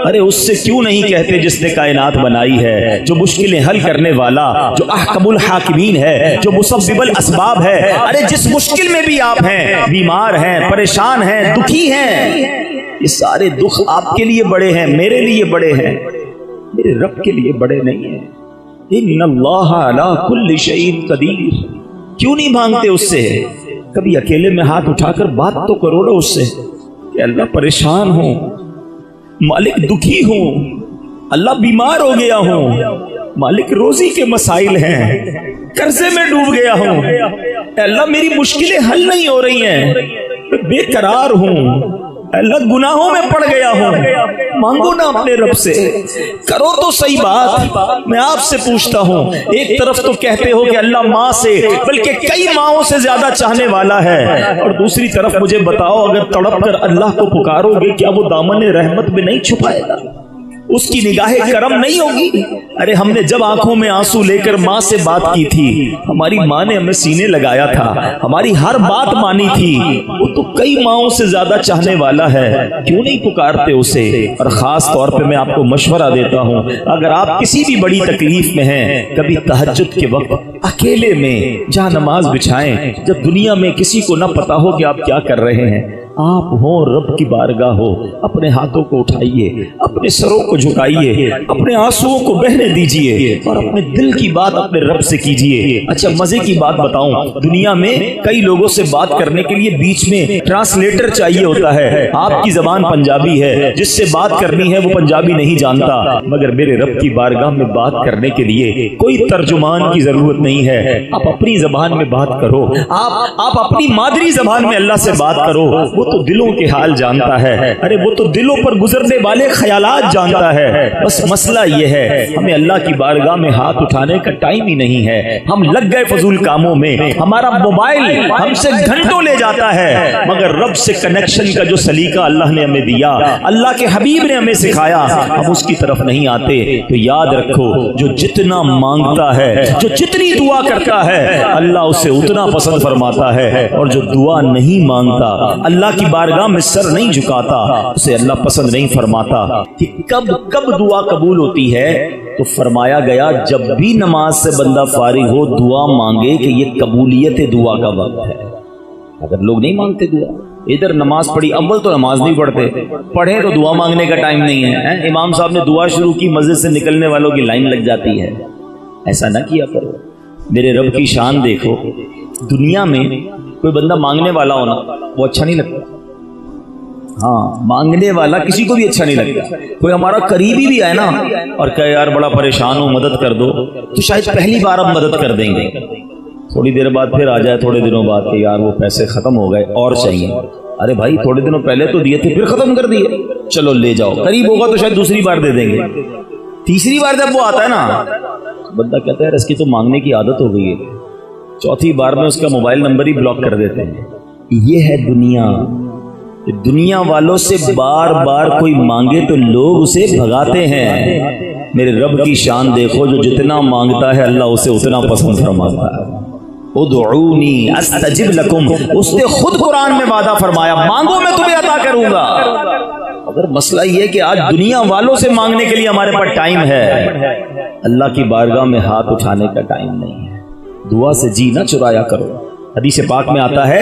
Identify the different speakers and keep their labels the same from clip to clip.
Speaker 1: ارے اس سے کیوں نہیں کہتے جس نے کائنات بنائی ہے، جو مشکلیں حل کرنے والا، جو احکم الحاکمین ہے، جو مسبب الاسباب ہے۔ ارے جس مشکل میں بھی آپ ہیں، بیمار ہیں، پریشان ہیں، دکھی ہیں، یہ سارے دکھ آپ کے لیے بڑے ہیں، میرے لیے بڑے ہیں، میرے رب کے لیے بڑے نہیں ہیں۔ ان اللہ علی کل شیء قدیر۔ کیوں نہیں مانگتے اس سے؟ کبھی اکیلے میں ہاتھ اٹھا کر بات تو کرو نا اس سے کہ اللہ پریشان ہوں، مالک دکھی ہوں، اللہ بیمار ہو گیا ہوں، مالک روزی کے مسائل ہیں، قرضے میں ڈوب گیا ہوں، اللہ میری مشکلیں حل نہیں ہو رہی ہیں، میں بے قرار ہوں، اللہ گناہوں میں پڑ گیا ہوں۔ مانگو نا اپنے رب سے، کرو تو صحیح بات۔ میں آپ سے پوچھتا ہوں، ایک طرف تو کہتے ہو کہ اللہ ماں سے بلکہ کئی ماؤں سے زیادہ چاہنے والا ہے، اور دوسری طرف مجھے بتاؤ اگر تڑپ کر اللہ کو پکارو گے کیا وہ دامن رحمت میں نہیں چھپائے گا؟ اس کی نگاہ کرم نہیں ہوگی؟ ارے ہم نے جب آنکھوں میں آنسو لے کر ماں سے بات کی تھی، ہماری ماں نے ہمیں سینے لگایا تھا، ہماری ہر بات مانی تھی، وہ تو کئی ماؤں سے زیادہ چاہنے والا ہے، کیوں نہیں پکارتے اسے؟ اور خاص طور پہ میں آپ کو مشورہ دیتا ہوں، اگر آپ کسی بھی بڑی تکلیف میں ہیں، کبھی تہجد کے وقت اکیلے میں جہاں نماز بچھائیں، جب دنیا میں کسی کو نہ پتا ہو کہ آپ کیا کر رہے ہیں، آپ ہو رب کی بارگاہ ہو، اپنے ہاتھوں کو اٹھائیے، اپنے سروں کو جھکائیے، اپنے آنسوؤں کو بہنے دیجیے اور اپنے دل کی بات اپنے رب سے کیجیے۔ اچھا مزے کی بات بتاؤں، دنیا میں کئی لوگوں سے بات کرنے کے لیے بیچ میں ٹرانسلیٹر چاہیے ہوتا ہے۔ آپ کی زبان پنجابی ہے، جس سے بات کرنی ہے وہ پنجابی نہیں جانتا، مگر میرے رب کی بارگاہ میں بات کرنے کے لیے کوئی ترجمان کی ضرورت نہیں ہے۔ آپ اپنی زبان میں بات کرو، آپ اپنی مادری زبان میں اللہ سے بات کرو، وہ تو دلوں کے حال جانتا ہے، ارے وہ تو دلوں پر گزرنے والے خیالات جانتا ہے۔ بس مسئلہ یہ ہے ہمیں اللہ کی بارگاہ میں ہاتھ اٹھانے کا ٹائم ہی نہیں ہے، ہم لگ گئے فضول کاموں میں، ہمارا موبائل ہم سے گھنٹوں لے جاتا ہے، مگر رب سے کنیکشن کا جو سلیقہ اللہ نے ہمیں دیا، اللہ کے حبیب نے ہمیں سکھایا، ہم اس کی طرف نہیں آتے۔ تو یاد رکھو، جو جتنا مانگتا ہے، جو جتنی دعا کرتا ہے، اللہ اسے اتنا پسند فرماتا ہے، اور جو دعا نہیں مانگتا، اللہ کی بارگاہ میں سر نہیں جھکاتا، اسے اللہ پسند نہیں فرماتا۔ کہ کب دعا قبول ہوتی ہے؟ تو فرمایا گیا جب بھی نماز سے بندہ فارغ ہو دعا مانگے کہ یہ قبولیت دعا کا وقت ہے۔ اگر لوگ نہیں مانگتے دعا، ادھر نماز پڑھی، اول تو نماز نہیں پڑھتے، پڑھے تو دعا مانگنے کا ٹائم نہیں ہے، امام صاحب نے دعا شروع کی، مسجد سے نکلنے والوں کی لائن لگ جاتی ہے۔ ایسا نہ کیا کرو، میرے رب کی شان دیکھو۔ دنیا میں کوئی بندہ مانگنے والا ہونا وہ اچھا نہیں لگتا، ہاں مانگنے والا کسی کو بھی اچھا نہیں لگتا۔ کوئی ہمارا قریبی بھی ہے نا اور کہ یار بڑا پریشان ہوں مدد کر دو، تو شاید پہلی بار ہم مدد کر دیں گے، تھوڑی دیر بعد پھر آ جائے، تھوڑے دنوں بعد کہ یار وہ پیسے ختم ہو گئے اور چاہیے۔ ارے بھائی تھوڑے دنوں پہلے تو دیے تھے پھر ختم کر دیے، چلو لے جاؤ، قریب ہوگا تو شاید دوسری بار دے دیں گے۔ تیسری بار جب وہ آتا ہے نا، بندہ کہتا ہے یار اس کی تو مانگنے کی عادت ہو گئی ہے، چوتھی بار میں اس کا موبائل نمبر ہی بلاک کر دیتے ہیں۔ یہ ہے دنیا، دنیا والوں سے بار بار کوئی مانگے تو لوگ اسے بھگاتے ہیں۔ میرے رب کی شان دیکھو، جو جتنا مانگتا ہے اللہ اسے اتنا پسند فرماتا ہے۔ ادعونی استجب لکم، اس نے خود قرآن میں وعدہ فرمایا مانگو میں تمہیں عطا کروں گا۔ اگر مسئلہ یہ کہ آج دنیا والوں سے مانگنے کے لیے ہمارے پاس ٹائم ہے، اللہ کی بارگاہ میں ہاتھ اٹھانے کا ٹائم نہیں ہے۔ دعا سے جی نہ چرایا کرو۔ حدیث پاک میں آتا ہے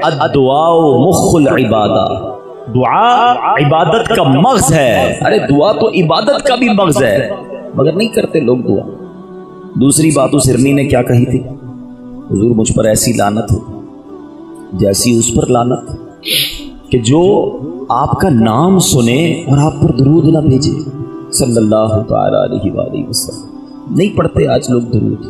Speaker 1: الدعاء مخ العبادہ، دعا عبادت کا مغز ہے۔ ارے دعا تو عبادت کا بھی مغز ہے، مگر نہیں کرتے لوگ دعا۔ دوسری بات اس ہرنی نے کیا کہی تھی؟ حضور مجھ پر ایسی لعنت ہو جیسی اس پر لعنت، کہ جو آپ کا نام سنے اور آپ پر درود نہ بھیجے صلی اللہ تعالی علیہ وآلہ وسلم۔ نہیں پڑھتے آج لوگ درود،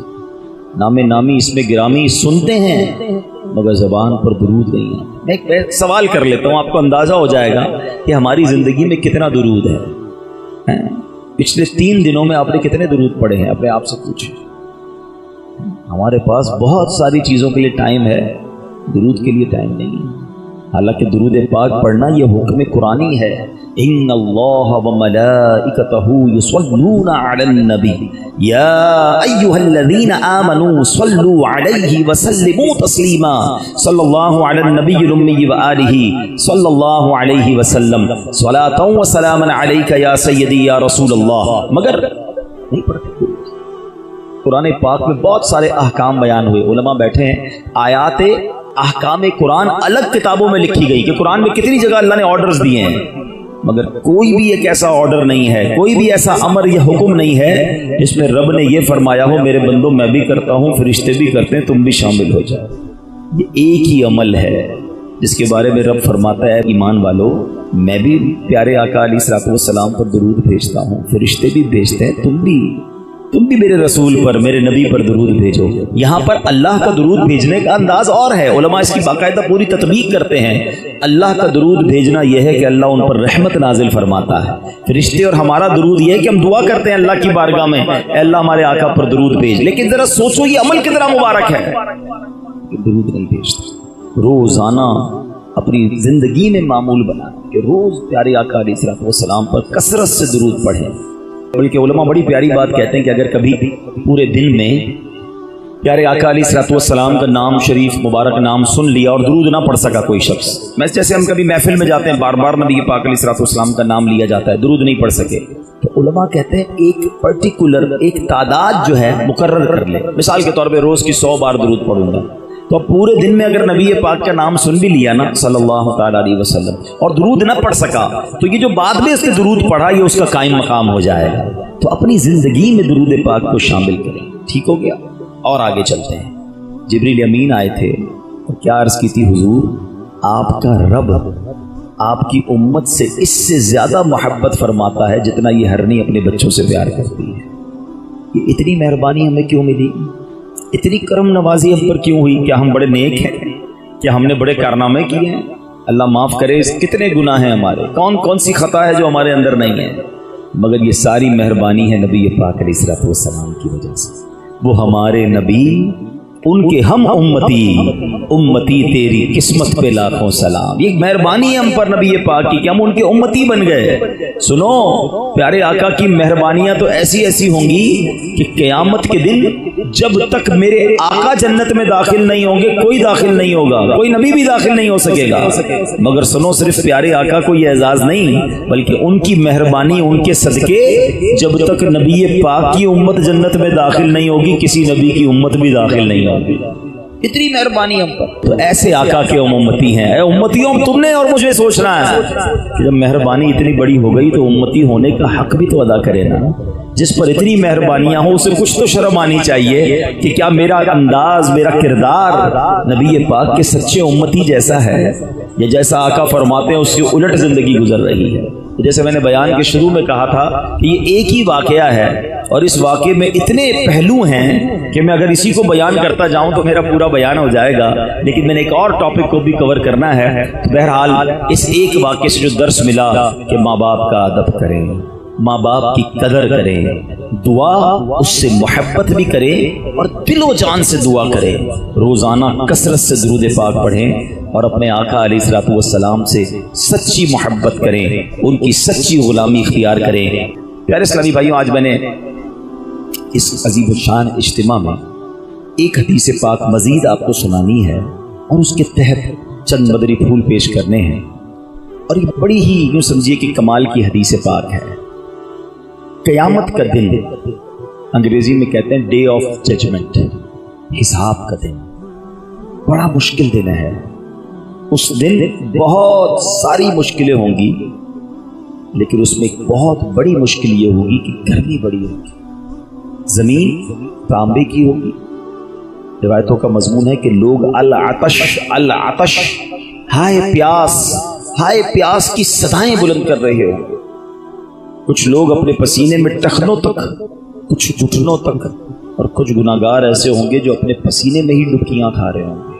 Speaker 1: نام نامی اس میں گرامی سنتے ہیں مگر زبان پر درود نہیں ہے۔ میں ایک سوال کر لیتا ہوں، آپ کو اندازہ ہو جائے گا کہ ہماری زندگی میں کتنا درود ہے۔ پچھلے 3 دنوں میں آپ نے کتنے درود پڑھے ہیں؟ اپنے آپ سے پوچھیں۔ ہمارے پاس بہت ساری چیزوں کے لیے ٹائم ہے، درود کے لیے ٹائم نہیں ہے۔ حالانکہ درود پاک پڑھنا یہ حکم قرآنی ہے إن الله وملائكته يصلون على النبي يا أيها الذين آمنوا صلوا عليه وسلموا تسليما صلى الله على النبي الأمي وآله صلى الله عليه وسلم صلاة وسلاما عليك يا سيدي يا رسول الله. مگر نہیں پڑھتے. قرآن پاک میں بہت سارے احکام بیان ہوئے. علماء بیٹھے ہیں, آیات احکام قرآن الگ کتابوں میں لکھی گئی کہ قرآن میں کتنی جگہ اللہ نے آرڈرز دیے ہیں, مگر کوئی بھی ایک ایسا آرڈر نہیں ہے, کوئی بھی ایسا امر یا حکم نہیں ہے جس میں رب نے یہ فرمایا ہو میرے بندوں میں بھی کرتا ہوں, فرشتے بھی کرتے ہیں, تم بھی شامل ہو جاؤ. یہ ایک ہی عمل ہے جس کے بارے میں رب فرماتا ہے ایمان والو میں بھی پیارے آقا علیہ الصلوۃ والسلام پر درود بھیجتا ہوں, فرشتے بھی بھیجتے ہیں, تم بھی میرے رسول پر, میرے نبی پر درود بھیجو. یہاں پر اللہ کا درود بھیجنے کا انداز اور ہے, علماء اس کی باقاعدہ پوری تطبیق کرتے ہیں. اللہ کا درود بھیجنا یہ ہے کہ اللہ ان پر رحمت نازل فرماتا ہے. فرشتے اور ہمارا درود یہ ہے کہ ہم دعا کرتے ہیں اللہ کی بارگاہ میں, اے اللہ ہمارے آقا پر درود بھیج. لیکن ذرا سوچو یہ عمل کتنا مبارک ہے کہ درود نہیں بھیجتے. روزانہ اپنی زندگی میں معمول بنا کہ روز پیارے آقا علیہ الصلوۃ والسلام پر کثرت سے درود پڑھیں. بلکہ علماء بڑی پیاری بات کہتے ہیں کہ اگر کبھی پورے دن میں پیارے آقا علیہ الصلوۃ والسلام کا نام شریف مبارک نام سن لیا اور درود نہ پڑھ سکا کوئی شخص, میں جیسے ہم کبھی محفل میں جاتے ہیں بار بار نبی پاک علیہ الصلوۃ والسلام کا نام لیا جاتا ہے, درود نہیں پڑھ سکے, تو علماء کہتے ہیں ایک پرٹیکولر ایک تعداد جو ہے مقرر کر لے. مثال کے طور پہ روز کی 100 بار درود پڑھوں گا, تو اب پورے دن میں اگر نبی پاک کا نام سن بھی لیا نا صلی اللہ تعالیٰ علیہ وسلم اور درود نہ پڑھ سکا, تو یہ جو بعد میں اس نے درود پڑھا یہ اس کا قائم مقام ہو جائے گا. تو اپنی زندگی میں درود پاک کو شامل کریں. ٹھیک ہو گیا؟ اور آگے چلتے ہیں. جبریل امین آئے تھے اور کیا عرض کی تھی, حضور آپ کا رب آپ کی امت سے اس سے زیادہ محبت فرماتا ہے جتنا یہ ہرنی اپنے بچوں سے پیار کرتی ہے. یہ اتنی مہربانی ہمیں کیوں ملی, اتنی کرم نوازی ہم پر کیوں ہوئی؟ کیا ہم بڑے نیک ہیں؟ کیا ہم نے بڑے کارنامے کیے ہیں؟ اللہ معاف کرے, کتنے گناہ ہیں ہمارے, کون سی خطا ہے جو ہمارے اندر نہیں ہے, مگر یہ ساری مہربانی ہے نبی پاک علیہ الصلوۃ والسلام کی وجہ سے. وہ ہمارے نبی, ان کے ہم امتی تیری قسمت پہ لاکھوں سلام. یہ مہربانی ہے ہم پر نبی پاک کی کہ ہم ان کے امتی بن گئے. سنو پیارے آقا کی مہربانیاں تو ایسی ایسی ہوں گی کہ قیامت کے دن جب تک میرے آقا جنت میں داخل نہیں ہوں گے کوئی داخل نہیں ہوگا, کوئی نبی بھی داخل نہیں ہو سکے گا. مگر سنو صرف پیارے آقا کو یہ اعزاز نہیں بلکہ ان کی مہربانی, ان کے صدقے جب تک نبی پاک کی امت جنت میں داخل نہیں ہوگی کسی نبی کی امت بھی داخل نہیں ہوگی. اتنی مہربانی ہم پر. تو ایسے آقا کے ہم امتی ہیں. اے امتیوں تم نے اور مجھے سوچنا ہے کہ جب مہربانی اتنی بڑی ہو گئی تو امتی ہونے کا حق بھی تو ادا کرے نا. جس پر اتنی مہربانیاں ہوں اسے کچھ تو شرم آنی چاہیے کہ کیا میرا انداز, میرا کردار نبی پاک کے سچے امتی جیسا ہے یا جیسا آقا فرماتے ہیں اس سے الٹ زندگی گزر رہی ہے. جیسے میں نے بیان کے شروع میں کہا تھا کہ یہ ایک ہی واقعہ ہے اور اس واقعے میں اتنے پہلو ہیں کہ میں اگر اسی کو بیان کرتا جاؤں تو میرا پورا بیان ہو جائے گا, لیکن میں نے ایک اور ٹاپک کو بھی کور کرنا ہے. تو بہرحال اس ایک واقعے سے جو درس ملا کہ ماں باپ کا ادب کریں, ماں باپ کی قدر کریں, دعا اس سے محبت بھی کرے اور دل و جان سے دعا کرے, روزانہ کثرت سے درود پاک پڑھیں اور اپنے آقا علیہ الصلوۃ والسلام سے سچی محبت کریں, ان کی سچی غلامی اختیار کریں. پیارے اسلامی بھائیوں, آج میں نے اس عظیم الشان اجتماع میں ایک حدیث پاک مزید آپ کو سنانی ہے اور اس کے تحت چند مدری پھول پیش کرنے ہیں. اور یہ بڑی ہی یوں سمجھیے کہ کمال کی حدیث پاک ہے. قیامت کا دن, انگریزی میں کہتے ہیں ڈے آف ججمنٹ, حساب کا دن, بڑا مشکل دن ہے. اس دن بہت ساری مشکلیں ہوں گی لیکن اس میں ایک بہت بڑی مشکل یہ ہوگی کہ گرمی بڑی ہوگی, زمین تانبے کی ہوگی. روایتوں کا مضمون ہے کہ لوگ العطش ہائے پیاس کی صدائیں بلند کر رہے ہوں گے. کچھ لوگ اپنے پسینے میں ٹخنوں تک, کچھ گھٹنوں تک, اور کچھ گناہگار ایسے ہوں گے جو اپنے پسینے میں ہی ڈبکیاں کھا رہے ہوں گے.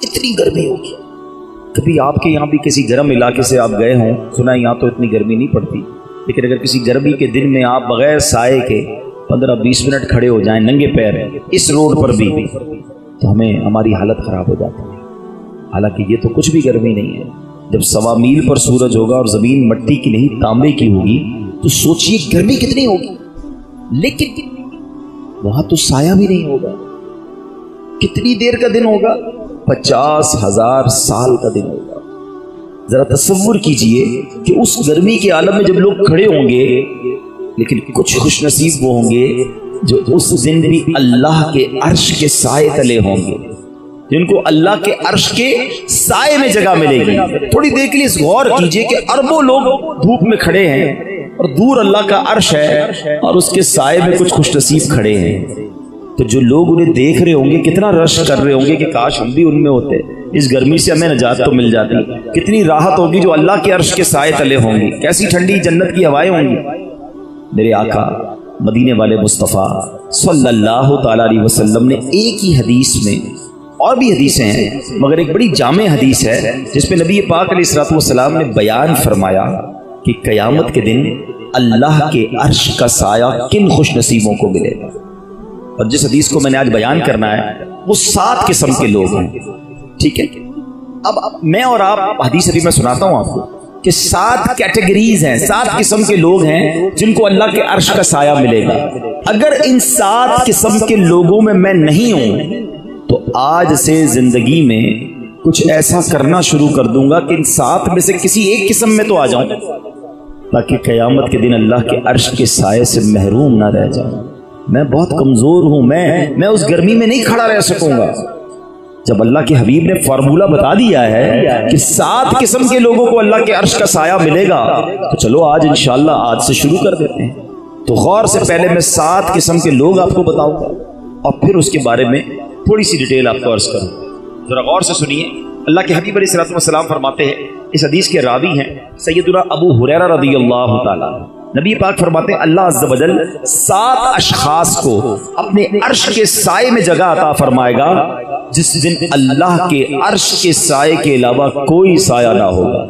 Speaker 1: اتنی گرمی ہوگی. کبھی آپ کے یہاں بھی کسی گرم علاقے سے آپ گئے ہوں, سنا یہاں تو اتنی گرمی نہیں پڑتی, لیکن اگر کسی گرمی کے دن میں آپ بغیر سائے کے 15-20 منٹ کھڑے ہو جائیں ننگے پیر اس روڈ پر بھی تو ہماری حالت خراب ہو جاتی ہے. حالانکہ یہ تو کچھ بھی گرمی نہیں ہے, جب 1.25 میل پر سورج ہوگا اور زمین مٹی کی نہیں تانبے کی ہوگی تو سوچئے گرمی کتنی ہوگی، لیکن وہاں تو سایہ بھی نہیں ہوگا۔ کتنی دیر کا دن ہوگا؟ 50,000 سال کا دن ہوگا۔ ذرا تصور کیجئے کہ اس گرمی کے عالم میں جب لوگ کھڑے ہوں گے، لیکن کچھ خوش نصیب وہ ہوں گے جو اس دن بھی اللہ کے عرش کے سائے تلے ہوں گے، جن کو اللہ کے عرش کے سائے میں جگہ ملے گی۔ تھوڑی دیر کے لیے غور کیجئے کہ اربوں لوگ دھوپ میں کھڑے ہیں اور دور اللہ کا عرش ہے اور اس کے سائے میں کچھ خوش نصیب کھڑے ہیں، تو جو لوگ انہیں دیکھ رہے ہوں گے کتنا رش کر رہے ہوں گے کہ کاش ہم بھی ان میں ہوتے، اس گرمی سے ہمیں نجات تو مل جاتی۔ کتنی راحت ہوگی جو اللہ کے عرش کے سائے تلے ہوں گی، کیسی ٹھنڈی جنت کی ہوائیں ہوں گی۔ میرے آقا مدینے والے مصطفیٰ صلی اللہ تعالی علیہ وسلم نے ایک ہی حدیث میں، اور بھی حدیثیں ہیں مگر ایک بڑی جامع حدیث ہے جس پہ نبی پاک علیہ الصلوۃ والسلام نے بیان فرمایا کہ قیامت کے دن اللہ کے عرش کا سایہ کن خوش نصیبوں کو ملے گا۔ اور جس حدیث کو میں نے آج بیان کرنا ہے وہ 7 قسم کے لوگ ہیں، ٹھیک ہے۔ اب میں اور آپ حدیث ابھی میں سناتا ہوں آپ کو کہ 7 کیٹیگریز ہیں، 7 قسم کے لوگ ہیں جن کو اللہ کے عرش کا سایہ ملے گا۔ اگر ان 7 قسم کے لوگوں میں میں نہیں ہوں تو آج سے زندگی میں کچھ ایسا کرنا شروع کر دوں گا کہ ان 7 میں سے کسی ایک قسم میں تو آ جاؤں، تاکہ قیامت کے دن اللہ کے عرش کے سائے سے محروم نہ رہ جاؤں۔ میں بہت کمزور ہوں، میں اس گرمی میں نہیں کھڑا رہ سکوں گا۔ جب اللہ کے حبیب نے فارمولہ بتا دیا ہے کہ 7 قسم کے لوگوں کو اللہ کے عرش کا سایہ ملے گا، تو چلو آج انشاءاللہ آج سے شروع کر دیتے ہیں۔ تو غور سے پہلے میں 7 قسم کے لوگ آپ کو بتاؤں گا اور پھر اس کے بارے میں تھوڑی سی ڈیٹیل آپ کو عرض کروں۔ ذرا غور سے سنیے، اللہ کے حبیب علیہ الصلوۃ والسلام فرماتے ہیں، اس حدیث کے راوی ہیں سیدنا ابو ہریرہ رضی اللہ تعالیٰ۔ نبی پاک فرماتے ہیں اللہ عز و جل 7 اشخاص کو اپنے عرش کے سائے میں جگہ عطا فرمائے گا جس دن اللہ کے عرش کے سائے کے علاوہ کوئی سایہ نہ ہوگا۔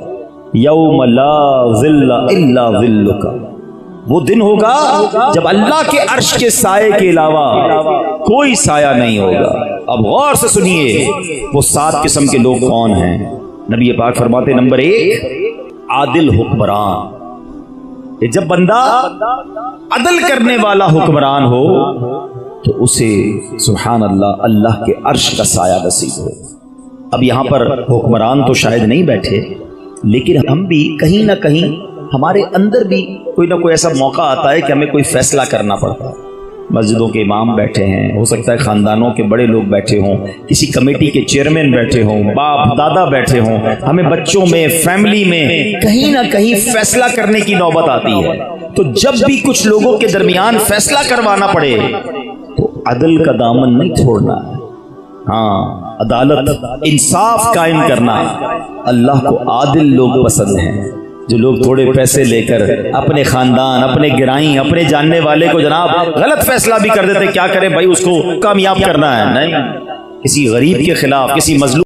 Speaker 1: یوم لا ظل الا ظلک، وہ دن ہوگا جب اللہ کے عرش کے سائے کے علاوہ کوئی سایہ نہیں ہوگا۔ اب غور سے سنیے وہ 7 قسم کے لوگ کون ہیں۔ نبی پاک فرماتے ہیں نمبر 1 عادل حکمران، کہ جب بندہ عدل کرنے والا حکمران ہو تو اسے سبحان اللہ اللہ کے عرش کا سایہ نصیب ہو۔ اب یہاں پر حکمران تو شاید نہیں بیٹھے، لیکن ہم بھی کہیں نہ کہیں ہمارے اندر بھی کوئی نہ کوئی ایسا موقع آتا ہے کہ ہمیں کوئی فیصلہ کرنا پڑتا ہے۔ مسجدوں کے امام بیٹھے ہیں، ہو سکتا ہے خاندانوں کے بڑے لوگ بیٹھے ہوں، کسی کمیٹی کے چیئرمین بیٹھے ہوں، باپ دادا بیٹھے ہوں، ہمیں بچوں میں فیملی میں کہیں نہ کہیں فیصلہ کرنے کی نوبت آتی ہے۔ تو جب بھی کچھ لوگوں کے درمیان فیصلہ کروانا پڑے تو عدل کا دامن نہیں چھوڑنا ہے، ہاں عدالت انصاف قائم کرنا۔ اللہ کو عادل لوگ پسند ہیں، جو لوگ تھوڑے پیسے لے کر اپنے خاندان، اپنے گرائیں، اپنے جاننے والے کو جناب غلط فیصلہ بھی کر دیتے، کیا کریں بھائی اس کو کامیاب کرنا ہے، نہیں، کسی غریب کے خلاف، کسی مظلوم